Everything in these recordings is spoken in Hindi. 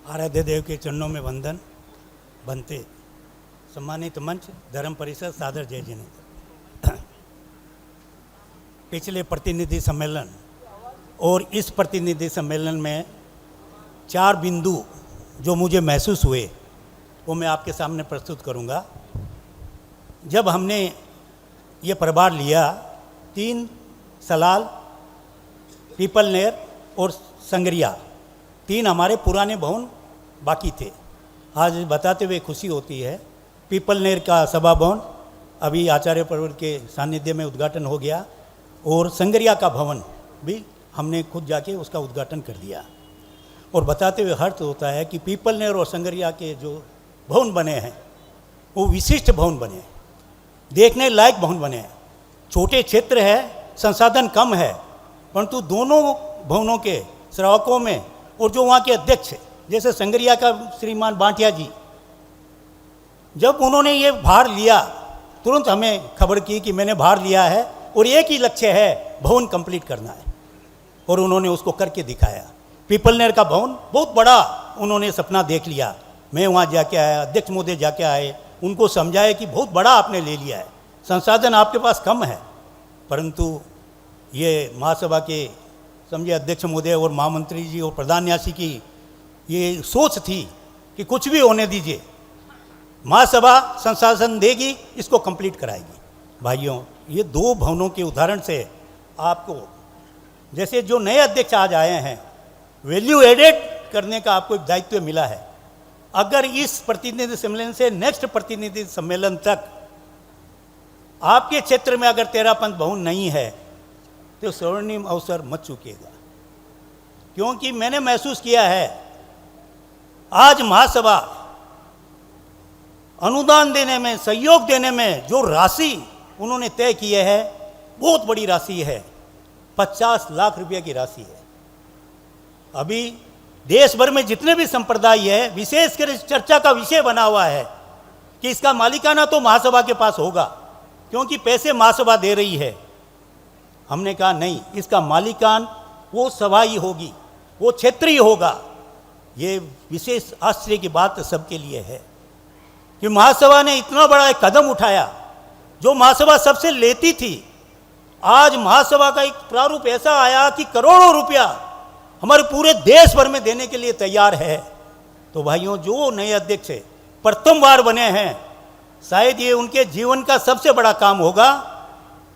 आराध्य देव के चरणों में वंदन बनते। सम्मानित मंच, धर्म परिषद, सादर जय जिनेन्द्र। पिछले प्रतिनिधि सम्मेलन और इस प्रतिनिधि सम्मेलन में 4 बिंदु जो मुझे महसूस हुए वो मैं आपके सामने प्रस्तुत करूंगा। जब हमने ये प्रभार लिया, 3 सलाल, पीपलनेर और संगरिया, 3 हमारे पुराने भवन बाकी थे। आज बताते हुए खुशी होती है, पीपलनेर का सभा भवन अभी आचार्य पर्वत के सानिध्य में उद्घाटन हो गया और संगरिया का भवन भी हमने खुद जाके उसका उद्घाटन कर दिया। और बताते हुए हर्ष होता है कि पीपलनेर और संगरिया के जो भवन बने हैं वो विशिष्ट भवन बने हैं, देखने लायक भवन बने हैं। छोटे क्षेत्र है, संसाधन कम है, परंतु दोनों भवनों के श्रावकों में और जो वहाँ के अध्यक्ष है, जैसे संगरिया का श्रीमान बांटिया जी, जब उन्होंने ये भार लिया तुरंत हमें खबर की कि मैंने भार लिया है और एक ही लक्ष्य है, भवन कंप्लीट करना है, और उन्होंने उसको करके दिखाया। पीपलनेर का भवन बहुत बड़ा उन्होंने सपना देख लिया। मैं वहाँ जाके आया, अध्यक्ष महोदय जाके आए, उनको समझाया कि बहुत बड़ा आपने ले लिया है, संसाधन आपके पास कम है, परंतु ये महासभा के समझे अध्यक्ष महोदय और महामंत्री जी और प्रधान न्यासी की ये सोच थी कि कुछ भी होने दीजिए, महासभा संसाधन देगी, इसको कंप्लीट कराएगी। भाइयों, ये 2 भवनों के उदाहरण से आपको, जैसे जो नए अध्यक्ष आज आए हैं, वैल्यू एडेड करने का आपको एक दायित्व मिला है। अगर इस प्रतिनिधि सम्मेलन से नेक्स्ट प्रतिनिधि सम्मेलन तक आपके क्षेत्र में अगर तेरापंथ भवन नहीं है तो स्वर्णिम अवसर मत चूकिएगा, क्योंकि मैंने महसूस किया है आज महासभा अनुदान देने में, सहयोग देने में जो राशि उन्होंने तय की है बहुत बड़ी राशि है, 50 लाख रुपए की राशि है। अभी देश भर में जितने भी संप्रदाय है, विशेषकर चर्चा का विषय बना हुआ है कि इसका मालिकाना तो महासभा के पास होगा, क्योंकि पैसे महासभा दे रही है। हमने कहा नहीं, इसका मालिकान वो सभा ही होगी, वो क्षेत्र ही होगा। ये विशेष आश्चर्य की बात सबके लिए है कि महासभा ने इतना बड़ा एक कदम उठाया। जो महासभा सबसे लेती थी, आज महासभा का एक प्रारूप ऐसा आया कि करोड़ों रुपया हमारे पूरे देश भर में देने के लिए तैयार है। तो भाइयों, जो नए अध्यक्ष प्रथम बार बने हैं, शायद ये उनके जीवन का सबसे बड़ा काम होगा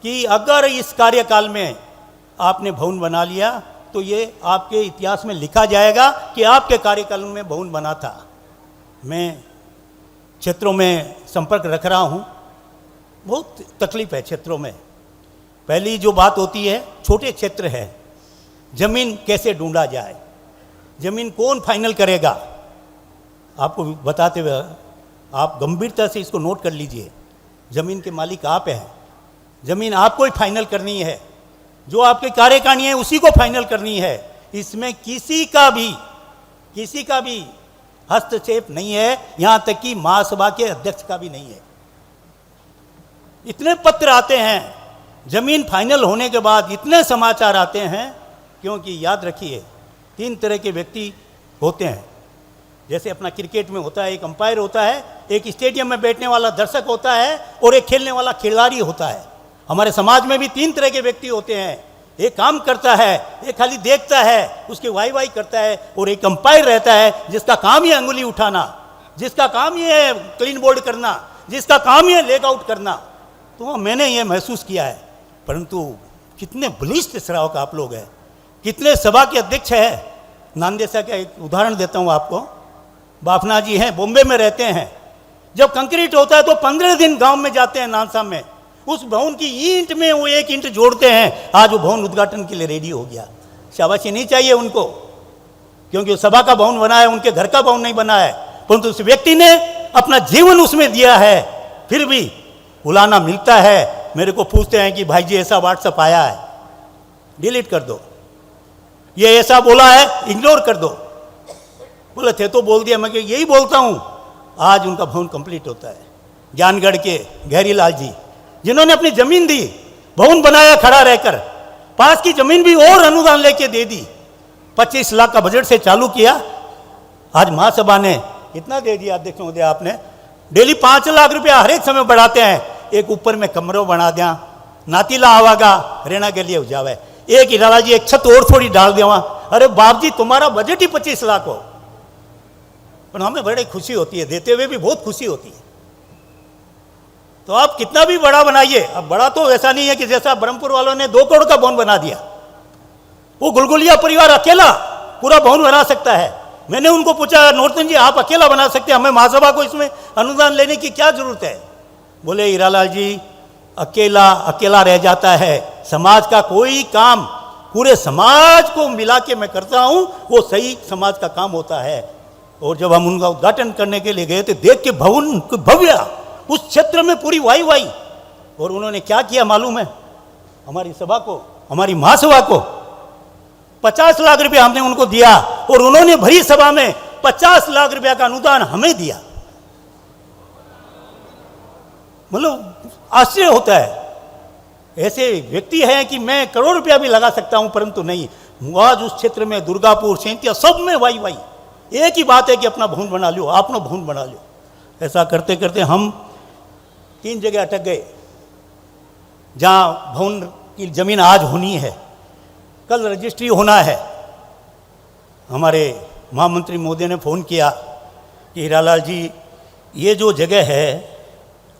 कि अगर इस कार्यकाल में आपने भवन बना लिया तो ये आपके इतिहास में लिखा जाएगा कि आपके कार्यकाल में भवन बना था। मैं क्षेत्रों में संपर्क रख रहा हूँ, बहुत तकलीफ है क्षेत्रों में। पहली जो बात होती है, छोटे क्षेत्र है, जमीन कैसे ढूंढा जाए, जमीन कौन फाइनल करेगा। आपको बताते हुए आप गंभीरता से इसको नोट कर लीजिए, जमीन के मालिक आप हैं, जमीन आपको ही फाइनल करनी है, जो आपके कार्यकारिणी है उसी को फाइनल करनी है। इसमें किसी का भी हस्तक्षेप नहीं है, यहां तक कि महासभा के अध्यक्ष का भी नहीं है। इतने पत्र आते हैं जमीन फाइनल होने के बाद, इतने समाचार आते हैं, क्योंकि याद रखिए 3 तरह के व्यक्ति होते हैं। जैसे अपना क्रिकेट में होता है, एक अंपायर होता है, एक स्टेडियम में बैठने वाला दर्शक होता है और एक खेलने वाला खिलाड़ी होता है। हमारे समाज में भी 3 तरह के व्यक्ति होते हैं। एक काम करता है, एक खाली देखता है, उसके वाई करता है, और एक अंपायर रहता है जिसका काम ही अंगुली उठाना, जिसका काम ही है क्लीन बोल्ड करना, जिसका काम ही है लेग आउट करना। तो मैंने ये महसूस किया है। परंतु कितने बलिष्ठ श्रावक आप लोग हैं, कितने सभा के अध्यक्ष हैं। नांदेसा का एक उदाहरण देता हूँ आपको। बाफना जी हैं, बॉम्बे में रहते हैं। जब कंक्रीट होता है तो 15 दिन गांव में जाते हैं, नानसा में, उस भवन की ईंट में वो 1 ईंट जोड़ते हैं। आज वो भवन उद्घाटन के लिए रेडी हो गया। शाबाशी नहीं चाहिए उनको, क्योंकि वो सभा का भवन बना है, उनके घर का भवन नहीं बना है, परंतु उस व्यक्ति ने अपना जीवन उसमें दिया है। फिर भी बुलाना मिलता है, मेरे को पूछते हैं कि भाई जी ऐसा व्हाट्सअप आया है, डिलीट कर दो, ये ऐसा बोला है इग्नोर कर दो। बोले थे तो बोल दिया। मैं यही बोलता हूँ। आज उनका भवन कंप्लीट होता है। ज्ञानगढ़ के गहरीलाल जी, जिन्होंने अपनी जमीन दी, भवन बनाया खड़ा रहकर, पास की जमीन भी और अनुदान लेके दे दी। 25 लाख का बजट से चालू किया, आज महासभा ने कितना दे दिया अध्यक्ष महोदय आपने? डेली 5 लाख रुपया हर एक समय बढ़ाते हैं। एक ऊपर में कमरों बना दिया, नातीला आवागा रहना के लिए हो जावे। एक हिराला जी एक छत और थोड़ी डाल दिया वहाँ। अरे बाप जी तुम्हारा बजट ही 25 लाख हो, पर हमें बड़ी खुशी होती है, देते हुए भी बहुत खुशी होती है। तो आप कितना भी बड़ा बनाइए, अब बड़ा तो ऐसा नहीं है कि जैसा ब्रह्मपुर वालों ने 2 करोड़ का भवन बना दिया। वो गुलगुलिया परिवार अकेला पूरा भवन बना सकता है। मैंने उनको पूछा, नौरतन जी आप अकेला बना सकते हैं, हमें महासभा को इसमें अनुदान लेने की क्या जरूरत है? बोले हीरालाल जी अकेला अकेला रह जाता है, समाज का कोई काम पूरे समाज को मिला के मैं करता हूं, वो सही समाज का काम होता है। और जब हम उनका उद्घाटन करने के लिए गए तो देख के भवन भव्य, उस क्षेत्र में पूरी वाई वाई। और उन्होंने क्या किया मालूम है? हमारी सभा को, हमारी महासभा को 50 लाख रुपया हमने उनको दिया और उन्होंने भरी सभा में 50 लाख रुपया का अनुदान हमें दिया। मतलब आश्चर्य होता है। ऐसे व्यक्ति हैं कि मैं करोड़ रुपया भी लगा सकता हूं, परंतु नहीं। आज उस क्षेत्र में दुर्गापुर, सेंतिया सब में वाई वाई। एक ही बात है कि अपना भवन बना लो, अपना भवन बना लो। ऐसा करते करते हम 3 जगह अटक गए जहां भवन की जमीन आज होनी है, कल रजिस्ट्री होना है। हमारे महामंत्री महोदय ने फ़ोन किया कि हीरालाल जी ये जो जगह है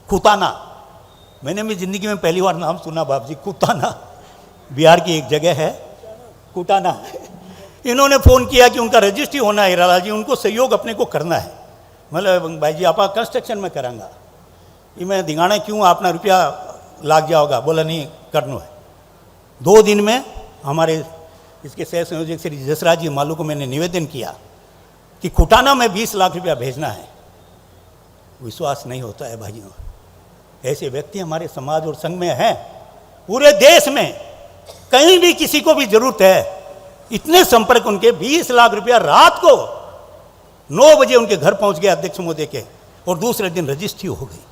कुताना, मैंने भी ज़िंदगी में पहली बार नाम सुना बाप जी, कुताना बिहार की एक जगह है कुटाना। इन्होंने फ़ोन किया कि उनका रजिस्ट्री होना है हीरालाल जी, उनको सहयोग अपने को करना है। मतलब भाई जी आप कंस्ट्रक्शन में करांगा, ये मैं दिगाना क्यों अपना रुपया लाग जाओगा? बोला नहीं करना है। 2 दिन में हमारे इसके सह संयोजक श्री जसराज जी मालू को मैंने निवेदन किया कि कुटाना में 20 लाख रुपया भेजना है। विश्वास नहीं होता है भाइयों, ऐसे व्यक्ति हमारे समाज और संघ में हैं। पूरे देश में कहीं भी किसी को भी जरूरत है, इतने संपर्क उनके। 20 लाख रुपया रात को 9 बजे उनके घर पहुंच गया अध्यक्ष महोदय के, और दूसरे दिन रजिस्ट्री हो गई।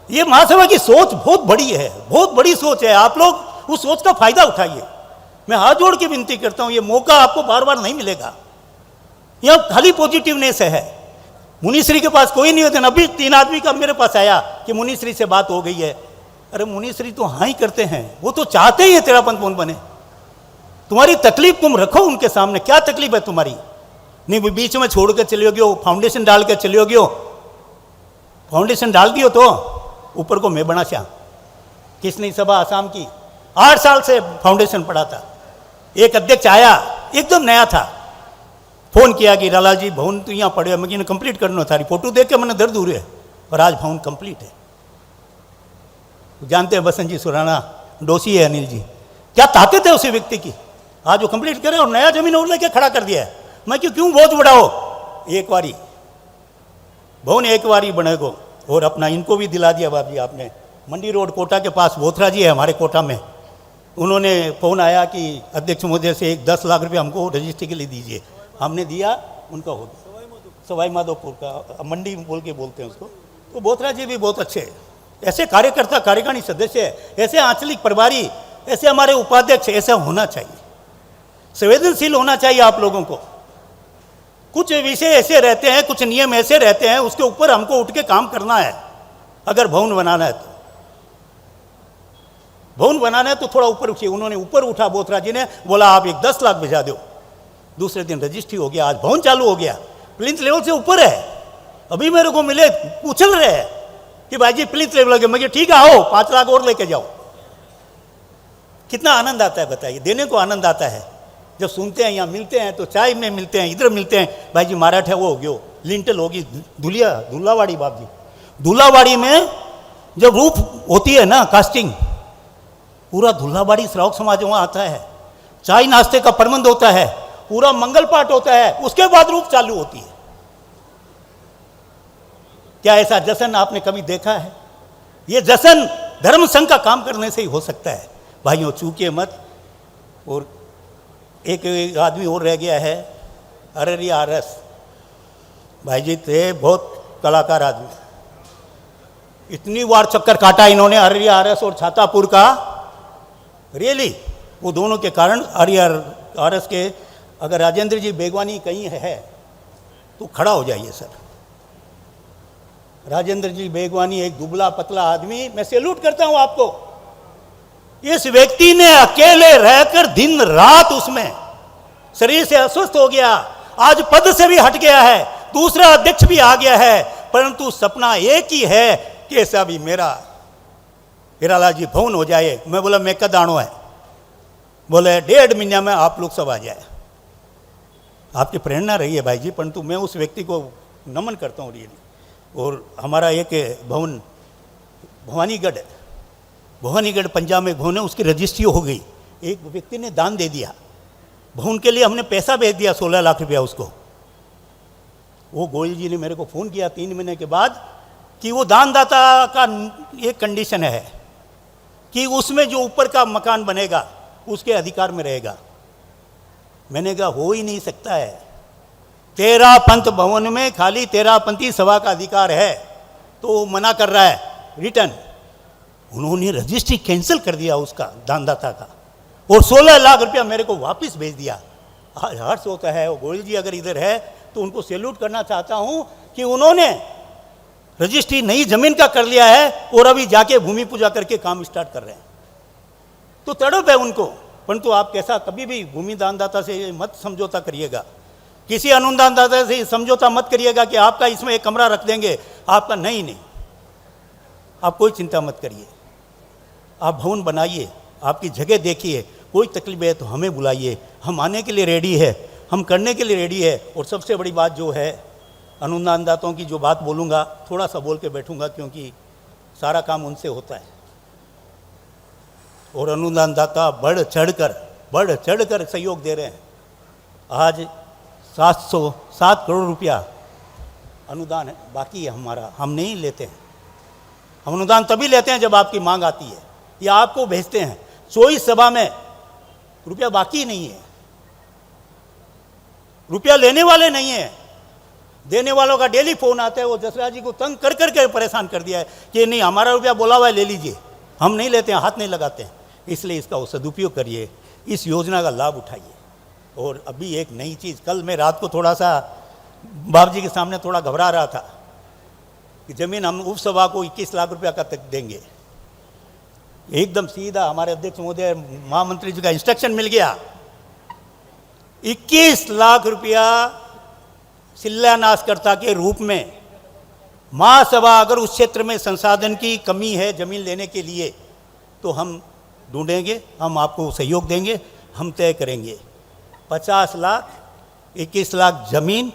ये महासभा की सोच बहुत बड़ी है, बहुत बड़ी सोच है। आप लोग उस सोच का फायदा उठाइए। मैं हाथ जोड़ के विनती करता हूं, ये मौका आपको बार बार नहीं मिलेगा। यहां खाली पॉजिटिवनेस है। मुनीश्री के पास कोई निवेदन, अभी 3 आदमी का मेरे पास आया कि मुनीश्री से बात हो गई है। अरे मुनीश्री तो हाँ ही करते हैं, वो तो चाहते ही है तेरा पंथ भवन बने। तुम्हारी तकलीफ तुम रखो उनके सामने, क्या तकलीफ है तुम्हारी? नहीं बीच में छोड़ कर चले गए, फाउंडेशन डाल कर चले गए। फाउंडेशन डाल दियो तो ऊपर को मैं बना श्याम। किसने सभा आसाम की 8 साल से फाउंडेशन पड़ा था। एक अध्यक्ष आया एकदम नया था, फोन किया कि लाला जी भवन तो यहाँ पड़े, मैं कंप्लीट करना था। फोटो देख के मैंने दर्द हो रहा है, और आज भवन कंप्लीट है। जानते हैं बसंत जी सुराना डोसी है अनिल जी, क्या ताकत है उसी व्यक्ति की। आज वो कंप्लीट करे और नया जमीन और लेके खड़ा कर दिया है। मैं क्यों बोझ बढ़ाओ, एक बारी भवन एक बारी बनेगो। और अपना इनको भी दिला दिया बाप जी आपने। मंडी रोड कोटा के पास बोथरा जी है हमारे कोटा में, उन्होंने फ़ोन आया कि अध्यक्ष महोदय से 10 लाख रुपये हमको रजिस्ट्री के लिए दीजिए। हमने दिया, उनका हो गया। सवाई माधोपुर का मंडी बोल के बोलते हैं उसको। तो बोथरा जी भी बहुत अच्छे ऐसे कार्यकर्ता कार्यकारिणी सदस्य है, ऐसे आंचलिक प्रभारी, ऐसे हमारे उपाध्यक्ष, ऐसा होना चाहिए। संवेदनशील होना चाहिए आप लोगों को। कुछ विषय ऐसे रहते हैं, कुछ नियम ऐसे रहते हैं, उसके ऊपर हमको उठ के काम करना है। अगर भवन बनाना है तो भवन बनाना है तो थोड़ा ऊपर उठिए। उन्होंने ऊपर उठा, बोथरा जी ने बोला आप 10 लाख भिजा दो। दूसरे दिन रजिस्ट्री हो गया, आज भवन चालू हो गया। प्लिंथ लेवल से ऊपर है। अभी मेरे को मिले पूछल रहे हैं कि भाई जी प्लिंथ लेवल लगे। मैं ठीक है आओ 5 लाख और लेके जाओ। कितना आनंद आता है बताइए, देने को आनंद आता है। जब सुनते हैं यहाँ मिलते हैं तो चाय में मिलते हैं, इधर मिलते हैं, भाई जी मराठा वो हो गया, लिंटल होगी, दूल्हावाड़ी बाप जी। दूल्हावाड़ी में जब रूफ होती है ना कास्टिंग, पूरा दूल्हावाड़ी श्रावक समाज वहाँ आता है। चाय नाश्ते का प्रबंध होता है, पूरा मंगल पाठ होता है, उसके बाद रूफ चालू होती है। क्या ऐसा जश्न आपने कभी देखा है? ये जश्न धर्म संघ का काम करने से ही हो सकता है। भाइयों चूकिए मत। और एक आदमी और रह गया है, अररिया आरएस भाई जी थे, बहुत कलाकार आदमी। इतनी बार चक्कर काटा इन्होंने अररिया आरएस और छातापुर का, रियली वो दोनों के कारण अररिया आरएस के अगर राजेंद्र जी बेगवानी कहीं है तो खड़ा हो जाइए सर। राजेंद्र जी बेगवानी एक दुबला पतला आदमी, मैं सैल्यूट करता हूं आपको। इस व्यक्ति ने अकेले रहकर दिन रात उसमें शरीर से अस्वस्थ हो गया, आज पद से भी हट गया है, दूसरा अध्यक्ष भी आ गया है, परंतु सपना एक ही है कि ऐसा भी मेरा हीरालाल जी भवन हो जाए। मैं बोला मैं कद आनो है, बोले 1.5 महीने में आप लोग सब आ जाए। आपकी प्रेरणा रही है भाई जी, परंतु मैं उस व्यक्ति को नमन करता हूँ रियली। और हमारा एक भवन भवानीगढ़ पंजाब में भवन है, उसकी रजिस्ट्री हो गई, एक व्यक्ति ने दान दे दिया भवन के लिए, हमने पैसा भेज दिया 16 लाख रुपया उसको। वो गोयल जी ने मेरे को फ़ोन किया 3 महीने के बाद कि वो दानदाता का एक कंडीशन है कि उसमें जो ऊपर का मकान बनेगा उसके अधिकार में रहेगा। मैंने कहा हो ही नहीं सकता है, 13 पंथ भवन में खाली 13 पंथी सभा का अधिकार है, तो वो मना कर रहा है रिटर्न। उन्होंने रजिस्ट्री कैंसिल कर दिया उसका दानदाता का, और 16 लाख रुपया मेरे को वापस भेज दिया। हर्ष होता है। वो गोयल जी अगर इधर है तो उनको सैल्यूट करना चाहता हूं कि उन्होंने रजिस्ट्री नई जमीन का कर लिया है और अभी जाके भूमि पूजा करके काम स्टार्ट कर रहे हैं। तो तड़प है उनको, परंतु आप कैसा कभी भी भूमि दानदाता से मत समझौता करिएगा, किसी अनुदानदाता से समझौता मत करिएगा कि आपका इसमें एक कमरा रख देंगे आपका। नहीं, आप कोई चिंता मत करिए, आप भवन बनाइए, आपकी जगह देखिए, कोई तकलीफ है तो हमें बुलाइए, हम आने के लिए रेडी है, हम करने के लिए रेडी है। और सबसे बड़ी बात जो है, अनुदानदाताओं की जो बात बोलूँगा थोड़ा सा बोल के बैठूँगा, क्योंकि सारा काम उनसे होता है। और अनुदानदाता बढ़ चढ़ कर सहयोग दे रहे हैं। आज 707 करोड़ रुपया अनुदान है, बाकी है हमारा, हम नहीं लेते हैं। हम अनुदान तभी लेते हैं जब आपकी मांग आती है या आपको भेजते हैं। 24 सभा में रुपया बाकी नहीं है, रुपया लेने वाले नहीं है, देने वालों का डेली फोन आता है। वो जसराज जी को तंग कर कर परेशान कर दिया है कि नहीं हमारा रुपया बोला हुआ है ले लीजिए, हम नहीं लेते हैं, हाथ नहीं लगाते हैं। इसलिए इसका वो सदुपयोग करिए, इस योजना का लाभ उठाइए। और अभी एक नई चीज़, कल मैं रात को थोड़ा सा बाबू जी के सामने थोड़ा घबरा रहा था कि जमीन हम उपसभा को 21 लाख रुपया का तक देंगे। एकदम सीधा हमारे अध्यक्ष महोदय महामंत्री जी का इंस्ट्रक्शन मिल गया, 21 लाख रुपया शिलान्यासकर्ता के रूप में महासभा, अगर उस क्षेत्र में संसाधन की कमी है जमीन लेने के लिए तो हम ढूंढेंगे, हम आपको सहयोग देंगे, हम तय करेंगे। 50 लाख, 21 लाख जमीन,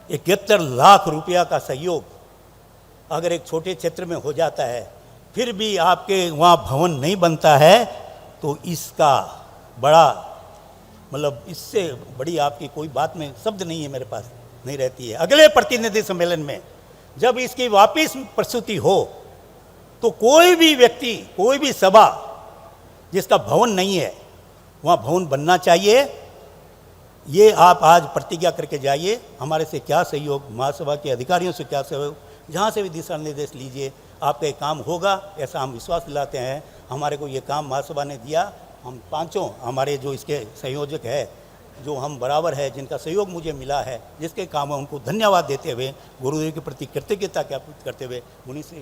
71 लाख रुपया का सहयोग अगर एक छोटे क्षेत्र में हो जाता है, फिर भी आपके वहाँ भवन नहीं बनता है, तो इसका बड़ा मतलब इससे बड़ी आपकी कोई बात में शब्द नहीं है, मेरे पास नहीं रहती है। अगले प्रतिनिधि सम्मेलन में जब इसकी वापस प्रस्तुति हो तो कोई भी व्यक्ति, कोई भी सभा जिसका भवन नहीं है वहाँ भवन बनना चाहिए। ये आप आज प्रतिज्ञा करके जाइए। हमारे से क्या सहयोग, महासभा के अधिकारियों से क्या सहयोग, जहाँ से भी दिशा निर्देश लीजिए, आपका ये काम होगा, ऐसा हम विश्वास दिलाते हैं। हमारे को ये काम महासभा ने दिया, हम पांचों हमारे जो इसके संयोजक है, जो हम बराबर है, जिनका सहयोग मुझे मिला है, जिसके काम है, उनको धन्यवाद देते हुए, गुरुदेव के प्रति कृतज्ञता ज्ञापित करते हुए मुनि श्री